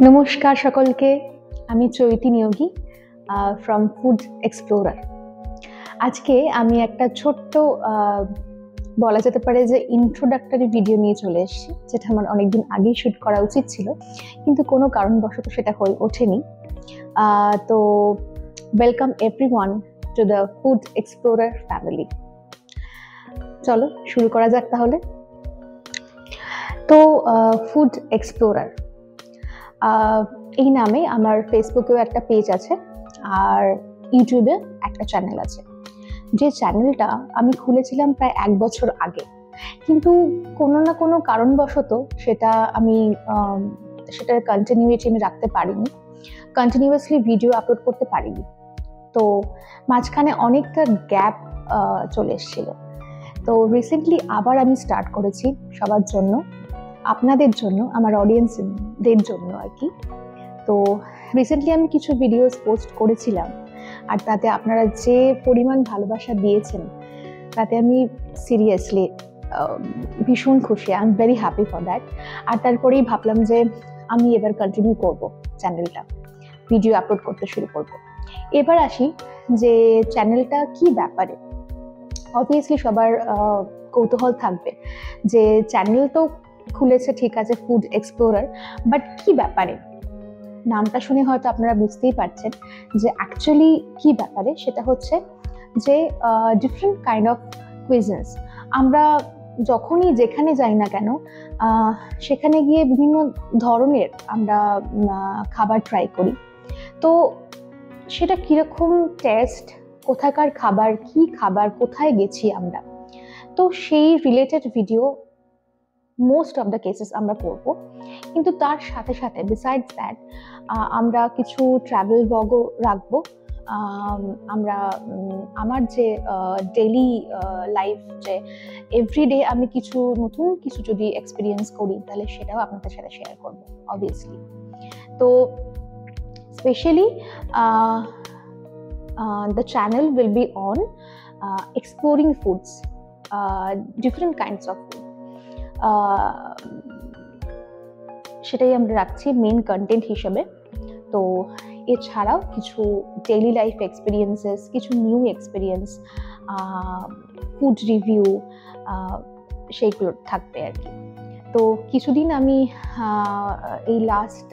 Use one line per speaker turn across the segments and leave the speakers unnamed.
নমস্কার সকলকে, আমি চৈতি নিয়োগী ফ্রম ফুড এক্সপ্লোরার। আজকে আমি একটা ছোট্ট বলা যেতে পারে যে ইন্ট্রোডাক্টরি ভিডিও নিয়ে চলে এসেছি, যেটা আমার অনেকদিন আগেই শ্যুট করা উচিত ছিল, কিন্তু কোনো কারণবশত সেটা হয়ে ওঠেনি। তো welcome everyone to the food explorer family. চলো শুরু করা যাক তাহলে। তো ফুড এক্সপ্লোরার এই নামে আমার ফেসবুকেও একটা পেজ আছে আর ইউটিউবে একটা চ্যানেল আছে, যে চ্যানেলটা আমি খুলেছিলাম প্রায় 1 বছর আগে, কিন্তু কোনো না কোনো কারণবশত সেটার কন্টিনিউইটি আমি রাখতে পারিনি, কন্টিনিউয়াসলি ভিডিও আপলোড করতে পারিনি। তো মাঝখানে অনেকটা গ্যাপ চলে এসেছিল। তো রিসেন্টলি আবার আমি স্টার্ট করেছি সবার জন্য, আপনাদের জন্য, আমার অডিয়েন্সদের জন্য আর কি। তো রিসেন্টলি আমি কিছু ভিডিওস পোস্ট করেছিলাম, আর তাতে আপনারা যে পরিমাণ ভালোবাসা দিয়েছেন তাতে আমি সিরিয়াসলি ভীষণ খুশি। I am very happy for that. আর তারপরেই ভাবলাম যে আমি এবার কন্টিনিউ করব চ্যানেলটা, ভিডিও আপলোড করতে শুরু করব। এবার আসি যে চ্যানেলটা কি ব্যাপারে। অবভিয়াসলি সবার কৌতূহল থাকবে যে চ্যানেল তো খুলেছে ঠিক আছে, ফুড এক্সপ্লোরার, বাট কি ব্যাপারে। নামটা শুনে হয়তো আপনারা বুঝতেই পারছেন যে অ্যাকচুয়ালি কি ব্যাপারে। সেটা হচ্ছে যে ডিফারেন্ট কাইন্ড অফ কুইজিনস। আমরা যখনই যেখানে যাই না কেন, সেখানে গিয়ে বিভিন্ন ধরনের আমরা খাবার ট্রাই করি। তো সেটা কীরকম টেস্ট, কোথাকার খাবার, কি খাবার, কোথায় গেছি আমরা, তো সেই related video most of the cases আমরা করব। কিন্তু তার সাথে সাথে বিসাইডস দ্যাট আমরা কিছু ট্রাভেল ব্লগও রাখবো। আমার যে ডেইলি লাইফ, যে এভরিডে আমি নতুন কিছু যদি এক্সপিরিয়েন্স করি তাহলে সেটাও আপনাদের সাথে শেয়ার করবো অবভিয়াসলি। তো specially the channel will be on exploring foods, different kinds of food. সেটাই আমরা রাখছি মেইন কন্টেন্ট হিসেবে। তো এছাড়াও কিছু ডেইলি লাইফ এক্সপিরিয়েন্সেস, কিছু নিউ এক্সপিরিয়েন্স, ফুড রিভিউ, সেইগুলো থাকবে আর কি। তো কিছুদিন আমি এই লাস্ট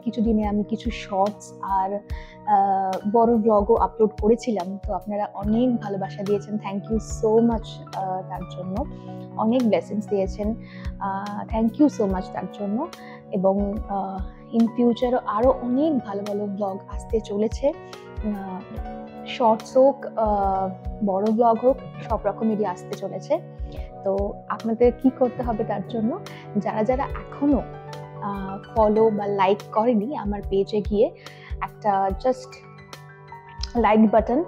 কিছুদিনে আমি কিছু শর্টস আর বড় ব্লগও আপলোড করেছিলাম। তো আপনারা অনেক ভালোবাসা দিয়েছেন, থ্যাংক ইউ সো মাচ তার জন্য। অনেক ব্লেসিংস দিয়েছেন, থ্যাংক ইউ সো মাচ তার জন্য। এবং ইন ফিউচারও আরও অনেক ভালো ভালো ব্লগ আসতে চলেছে, শর্টস হোক, বড় ব্লগ হোক, সব রকমেরই আসতে চলেছে। তো আপনাদের কি করতে হবে তার জন্য, যারা যারা এখনো ফলো বা লাইক করেনি আমার পেজে গিয়ে একটা জাস্ট লাইক বাটন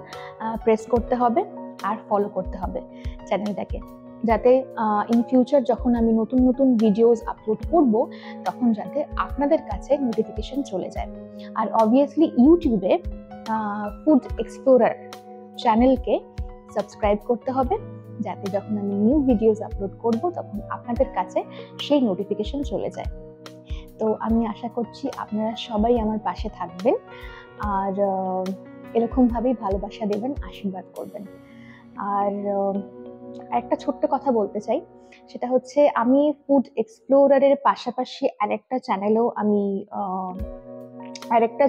প্রেস করতে হবে আর ফলো করতে হবে চ্যানেলটাকে, যাতে ইন ফিউচার যখন আমি নতুন নতুন ভিডিওস আপলোড করব তখন যাতে আপনাদের কাছে নোটিফিকেশন চলে যায়। আর অবভিয়াসলি ইউটিউবে ফুড এক্সপ্লোরার চ্যানেলকে সাবস্ক্রাইব করতে হবে, যাতে যখন আমি নিউ ভিডিওস আপলোড করব তখন আপনাদের কাছে সেই নোটিফিকেশন চলে যায়। তো আমি আশা করছি আপনারা সবাই আমার পাশে থাকবেন আর এরকমভাবেই ভালোবাসা দেবেন, আশীর্বাদ করবেন। আর একটা ছোট্ট কথা বলতে চাই, সেটা হচ্ছে আমি ফুড এক্সপ্লোরারের পাশাপাশি আরেকটা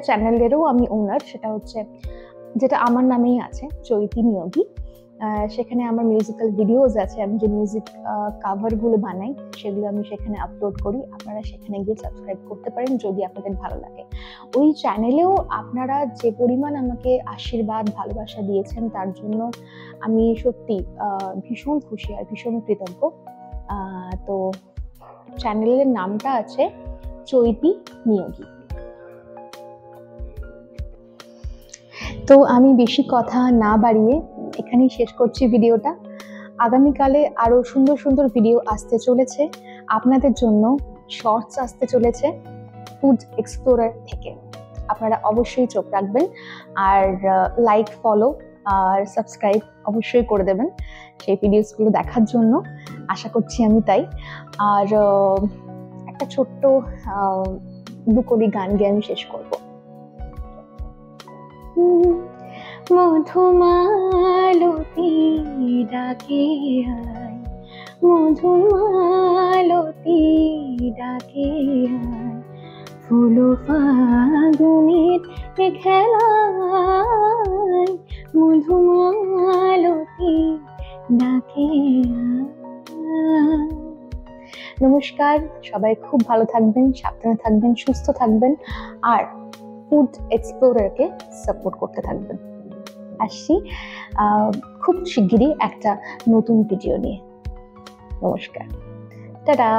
চ্যানেলেরও আমি ওনার, সেটা হচ্ছে যেটা আমার নামেই আছে, চৈতি নিয়োগী। সেখানে আমার মিউজিক্যাল ভিডিওস আছে, আমি যে মিউজিক কাভারগুলো বানাই সেগুলো আমি সেখানে আপলোড করি। আপনারা সেখানে গিয়ে সাবস্ক্রাইব করতে পারেন যদি আপনাদের ভালো লাগে। ওই চ্যানেলেও আপনারা যে পরিমাণ আমাকে আশীর্বাদ, ভালোবাসা দিয়েছেন তার জন্য আমি সত্যি ভীষণ খুশি আর ভীষণ কৃতজ্ঞ। তো চ্যানেলের নামটা আছে চৈতি নিয়োগী। তো আমি বেশি কথা না বাড়িয়ে এখানেই শেষ করছি ভিডিওটা। আগামীকালে আরও সুন্দর সুন্দর ভিডিও আসতে চলেছে আপনাদের জন্য, শর্টস আসতে চলেছে ফুড এক্সপ্লোরার থেকে। আপনারা অবশ্যই চোখ রাখবেন আর লাইক, ফলো আর সাবস্ক্রাইব অবশ্যই করে দেবেন সেই ভিডিওসগুলো দেখার জন্য। আশা করছি আমি তাই। আর একটা ছোট্ট দুকলি গান গেয়ে আমি শেষ করব। মধুমালতী ডাকে আয়, মধুমালতী ডাকে আয়, ফুল ফাগুনের খেলায়, মধুমালতী ডাকে আয়। নমস্কার, সবাই খুব ভালো থাকবেন, সাবধানে থাকবেন, সুস্থ থাকবেন, আর ফুড এক্সপ্লোরারকে সাপোর্ট করতে থাকবেন। আসছি খুব শিগগিরই একটা নতুন ভিডিও নিয়ে। নমস্কার, টাটা।